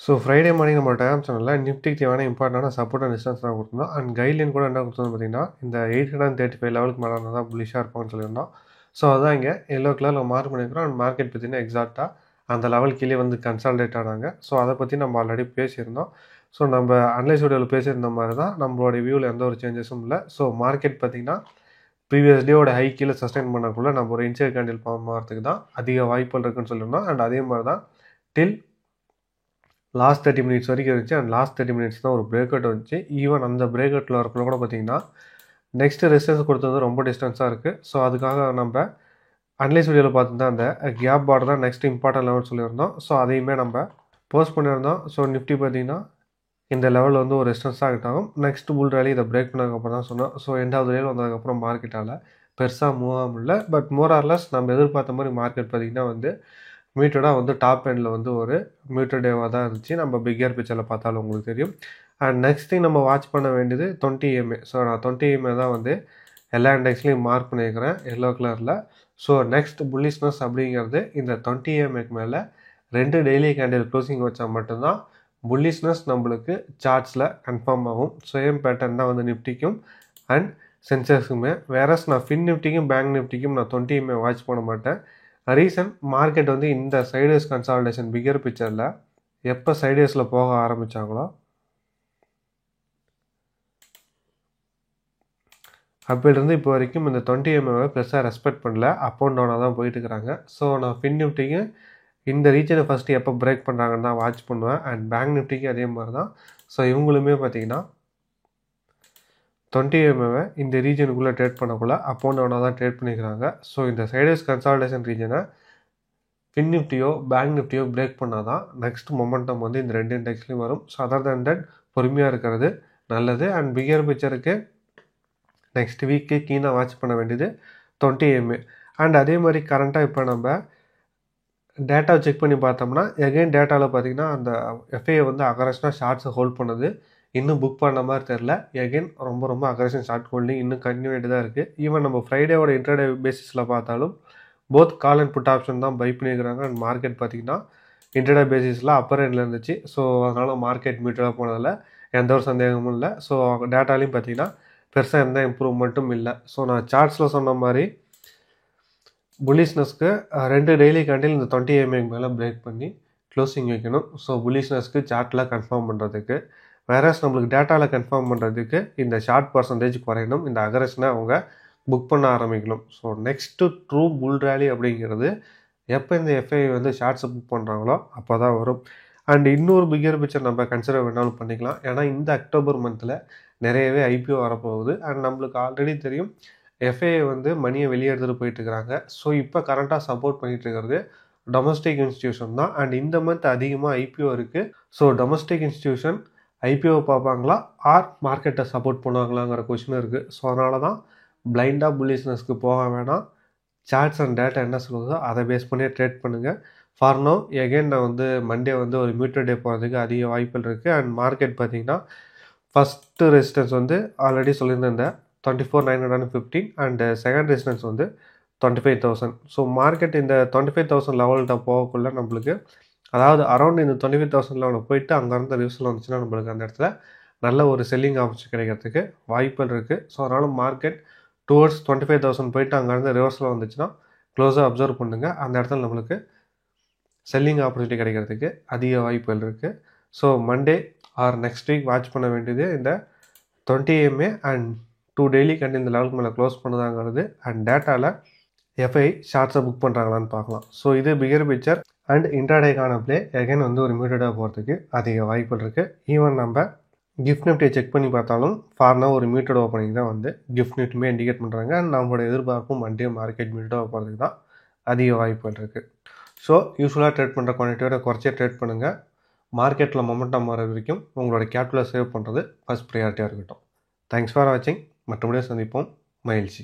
So Friday morning நம்ம dam சேனலில் நிஃப்டிக்கு தேவையான இம்பார்ட்டண்டான சப்போர்ட் அண்ட் டிஸ்டன்ஸ் தான் கொடுத்துருந்தோம். அண்ட் கைட்லைன் கூட என்ன கொடுத்தோம்னு பார்த்தீங்கன்னா, இந்த 835 லெவலுக்கு மேலே இருந்தால் தான் புல்லிஷாக இருப்பாங்கன்னு சொல்லியிருந்தோம். ஸோ அதான் இங்கே எல்லோ கலரில் மார்க் பண்ணியிருக்கிறோம். அண்ட் மார்க்கெட் பார்த்தீங்கன்னா எக்ஸாக்டாக அந்த லெவல் கீழே வந்து கன்சால்டேட் ஆனாங்க. ஸோ அதை பற்றி நம்ம ஆல்ரெடி பேசியிருந்தோம். ஸோ நம்ம அனலைஸ் வீடியோவில் பேசியிருந்த மாதிரி தான் நம்மளோட வியூவில் எந்த ஒரு சேஞ்சஸும் இல்லை. ஸோ மார்க்கெட் பார்த்தீங்கன்னா ப்ரீவியஸ் டேவோட ஹை கீழே சஸ்டைன் பண்ணக்குள்ள நம்ம ஒரு இன்சைட் கேண்டில் ஃபார்ம் ஆகிறதுக்கு தான் அதிக வாய்ப்புகள் இருக்குன்னு சொல்லியிருந்தோம். அண்ட் அதே மாதிரி தான் டில் லாஸ்ட் 30 மினிட்ஸ் வரைக்கும் இருந்துச்சு. அண்ட் லாஸ்ட் 30 மினிட்ஸ் தான் ஒரு பிரேக் அவுட் வந்துச்சு. ஈவன் அந்த பிரேக் அவுட்டில் வரக்குள்ள கூட பார்த்தீங்கன்னா நெக்ஸ்ட் ரெசிஸ்டன்ஸ் கொடுத்தது ரொம்ப டிஸ்டன்ஸாக இருக்குது. ஸோ அதுக்காக நம்ம அனலைஸ் வீடியோவில் பார்த்துருந்தா அந்த கேப் பார்டர் தான் நெக்ஸ்ட் இம்பார்ட்டன்ட் லெவல் சொல்லியிருந்தோம். ஸோ அதையுமே நம்ம போஸ்ட் பண்ணியிருந்தோம். ஸோ நிஃப்டி பார்த்தீங்கன்னா இந்த லெவலில் வந்து ஒரு ரெசிஸ்டன்ஸாக ஆகிட்டாகும். நெக்ஸ்ட் புல் ரேலி இதை பிரேக் பண்ணதுக்கப்புறம் தான் சொன்னோம். ஸோ எண்டாவது ரேல் வந்ததுக்கப்புறம் மார்க்கெட்டால் பெருசாக மூவ் ஆக முடியல. பட் மோர் ஆர்லெஸ் நம்ம எதிர்பார்த்த மாதிரி மார்க்கெட் பார்த்திங்கன்னா வந்து மியூட்டடாக வந்து டாப் எண்டில் வந்து ஒரு மியூட்டட் டேவாக தான் இருந்துச்சு. நம்ம பிக்கர் பிக்சரில் பார்த்தாலும் உங்களுக்கு தெரியும். அண்ட் நெக்ஸ்ட் திங் நம்ம வாட்ச் பண்ண வேண்டியது 20 EMA. ஸோ நான் 20 EMA தான் வந்து எல்லா இண்டெக்ஸ்லையும் மார்க் பண்ணியிருக்கிறேன் எல்லோ கலரில். ஸோ நெக்ஸ்ட் புல்லிஷ்னஸ் அப்படிங்கிறது இந்த 20 EMAக்கு மேலே 2 டெய்லி கேண்டில் க்ளோசிங் வச்சா மட்டும்தான் புல்லிஷ்னஸ் நம்மளுக்கு சார்ட்ஸில் கன்ஃபார்ம் ஆகும். சேம் பேட்டர்ன் தான் வந்து நிஃப்டிக்கும் அண்ட் சென்செக்ஸுக்குமே. வேறஸ் நான் ஃபின் நிஃப்டிக்கும் பேங்க் நிஃப்டிக்கும் நான் 20 EMA வாட்ச் பண்ண மாட்டேன். ரீசன் மார்க்கெட் வந்து இந்த சைடேஸ் கன்சால்டேஷன் பிகர் பிக்சரில் எப்போ சைடேஸில் போக ஆரம்பித்தாங்களோ அப்போலேருந்து இப்போ வரைக்கும் இந்த 20 EMAவை பெருசாக ரெஸ்பெக்ட் பண்ணல. அப் அண்ட் டவுனாக தான் போயிட்டு இருக்கிறாங்க. ஸோ நான் ஃபின் நிஃப்டிக்கு இந்த ரீஜனை ஃபஸ்ட்டு எப்போ பிரேக் பண்ணுறாங்கன்னு தான் வாட்ச் பண்ணுவேன். அண்ட் பேங்க் நிஃப்டிக்கு அதே மாதிரி தான். ஸோ இவங்களுமே பார்த்தீங்கன்னா 20 EMAவை இந்த ரீஜனுக்குள்ளே ட்ரேட் பண்ணக்குள்ள அப் அண்ட் டவுனாக தான் ட்ரேட் பண்ணிக்கிறாங்க. ஸோ இந்த சைடேஸ் கன்சால்டேஷன் ரீஜனை ஃபின் நிஃப்டியோ பேங்க் நிஃப்டியோ பிரேக் பண்ணால் தான் நெக்ஸ்ட் மொமெண்டம் வந்து இந்த 2 இண்டெக்ஸ்லையும் வரும். ஸோ அதர் தேன் தட் பொறுமையாக இருக்கிறது நல்லது. அண்ட் பிகர் பிக்சருக்கு நெக்ஸ்ட் வீக்கு கீனாக வாட்ச் பண்ண வேண்டியது 20 EMA. அண்ட் அதே மாதிரி கரண்ட்டாக இப்போ நம்ம டேட்டாவை செக் பண்ணி பார்த்தோம்னா எகைன் டேட்டாவில் பார்த்தீங்கன்னா அந்த எஃப்ஐ வந்து அக்ரஷனாக ஷார்ட்ஸை ஹோல்ட் பண்ணுது. இன்னும் புக் பண்ண மாதிரி தெரில. எகைன் ரொம்ப அக்ரஷன் ஷார்ட் ஹோல்டிங் இன்னும் கன்டினியூ தான் இருக்குது. ஈவன் நம்ம ஃப்ரைடேவோட இன்டர்டே பேசிஸில் பார்த்தாலும் both call and put option தான் பை பண்ணியிருக்கிறாங்க. அண்ட் மார்க்கெட் பார்த்திங்கன்னா இன்டர்டே பேசிஸில் அப்பர் எண்டில் இருந்துச்சு. ஸோ அதனால் மார்க்கெட் மீட்டராக போனதில் எந்த ஒரு சந்தேகமும் இல்லை. ஸோ டேட்டாலையும் பார்த்திங்கன்னா பெருசாக எந்த இம்ப்ரூவ்மெண்ட்டும் இல்லை. ஸோ நான் சார்ட்ஸில் சொன்ன மாதிரி புல்லிஷ்னஸ்க்கு 2 டெய்லி கேண்டில் இந்த 20 EMAக்கு மேலே பிரேக் பண்ணி க்ளோசிங் வைக்கணும். ஸோ புல்லிஷ்னஸ்க்கு சார்ட்டில் கன்ஃபார்ம் பண்ணுறதுக்கு வேறஸ் நம்மளுக்கு டேட்டாவில் கன்ஃபார்ம் பண்ணுறதுக்கு இந்த ஷார்ட் பர்சன்டேஜ் குறையணும். இந்த அக்ரஷனை அவங்க புக் பண்ண ஆரம்பிக்கணும். ஸோ நெக்ஸ்ட்டு ட்ரூ புல் ரேலி அப்படிங்கிறது எப்போ இந்த எஃப்ஐ வந்து ஷார்ட்ஸை புக் பண்ணுறாங்களோ அப்போ தான் வரும். அண்ட் இன்னொரு பிகர் பிக்சர் நம்ம கன்சிடர் வேணாலும் பண்ணிக்கலாம். ஏன்னா இந்த அக்டோபர் மந்தில் நிறையவே ஐபிஓ வரப்போகுது. அண்ட் நம்மளுக்கு ஆல்ரெடி தெரியும் எஃப்ஐ வந்து மணியை வெளியே எடுத்துகிட்டு போயிட்டுருக்கிறாங்க. ஸோ இப்போ கரண்ட்டாக சப்போர்ட் பண்ணிகிட்டு இருக்கிறது டொமஸ்டிக் இன்ஸ்டியூஷன் தான். அண்ட் இந்த மந்த் அதிகமாக ஐபிஓ இருக்குது. ஸோ டொமஸ்டிக் இன்ஸ்டியூஷன் ஐபிஓ பார்ப்பாங்களா ஆர் மார்க்கெட்டை சப்போர்ட் பண்ணுவாங்களாங்கிற கொஷின் இருக்குது. ஸோ அதனால தான் பிளைண்டாக புல்லிஷ்னஸ்க்கு போக வேணாம். சார்ட்ஸ் அண்ட் டேட்டா என்ன சொல்லுதோ அதை பேஸ் பண்ணி ட்ரேட் பண்ணுங்கள். ஃபார் நோ எகைன் நான் வந்து மண்டே வந்து ஒரு மியூட்டட் டே போகிறதுக்கு அதிக வாய்ப்புகள் இருக்குது. அண்ட் மார்க்கெட் பார்த்திங்கன்னா ஃபஸ்ட்டு ரெசிஸ்டன்ஸ் வந்து ஆல்ரெடி சொல்லியிருந்தேன் 24,915 அண்ட் செகண்ட் ரெசிஸ்டன்ஸ் வந்து 25,000. ஸோ மார்க்கெட் இந்த 25,000 லெவல்கிட்ட போகக்குள்ள நம்மளுக்கு அதாவது அரௌண்ட் இந்த 25,000 லெவலில் போயிட்டு அங்கேருந்து ரிவர்சல் வந்துச்சுன்னா நம்மளுக்கு அந்த இடத்துல நல்ல ஒரு செல்லிங் ஆப்பர்ச்சுனிட்டி கிடைக்கிறதுக்கு வாய்ப்புகள் இருக்குது. ஸோ அதனால் மார்க்கெட் டுவர்ட்ஸ் 25,000 போயிட்டு அங்கேருந்து ரிவர்ஸில் வந்துச்சுன்னா க்ளோஸாக அப்சர்வ் பண்ணுங்கள். அந்த இடத்துல நம்மளுக்கு செல்லிங் ஆப்பர்ச்சுனிட்டி கிடைக்கிறதுக்கு அதிக வாய்ப்புகள் இருக்குது. So Monday R next week watch பண்ண வேண்டியது இந்த 20 EMA அண்ட் 2 டெய்லி கேண்டில் இந்த லெவலுக்கு மேலே க்ளோஸ் பண்ணுதாங்கிறது. அண்ட் டேட்டாவில் எஃப்ஐ ஷார்ட்ஸை புக் பண்ணுறாங்களான்னு பார்க்கலாம். ஸோ இது பிகர் பிக்சர் அண்ட் இன்ட்ராடேக்கான ப்ளே எகைன் வந்து ஒரு மியூட்டடாக போகிறதுக்கு அதிக வாய்ப்புகள் இருக்குது. ஈவன் நம்ம கிஃப்ட் நிஃப்டியை செக் பண்ணி பார்த்தாலும் ஃபார்னாக ஒரு மியூட்டட் ஓப்பனிங் தான் வந்து கிஃப்ட் நிஃப்ட்டுமே இண்டிகேட் பண்ணுறாங்க. அண்ட் நம்மளோட எதிர்பார்ப்பும் மண்டே மார்க்கெட் மியூட்டடாக போகிறதுக்கு தான் அதிக வாய்ப்புகள் இருக்குது. ஸோ யூஸ்வலாக ட்ரேட் பண்ணுற குவான்டிட்டியோட குறைச்சே ட்ரேட் பண்ணுங்கள். மார்க்கெட்டில் மொமெண்டம் வர வரைக்கும் உங்களோட கேபிட்டலை சேவ் பண்ணுறது ஃபஸ்ட் ப்ரையாரிட்டியாக இருக்கட்டும். தேங்க்ஸ் ஃபார் வாட்சிங். மற்றபடியும் சந்திப்போம். மகிழ்ச்சி.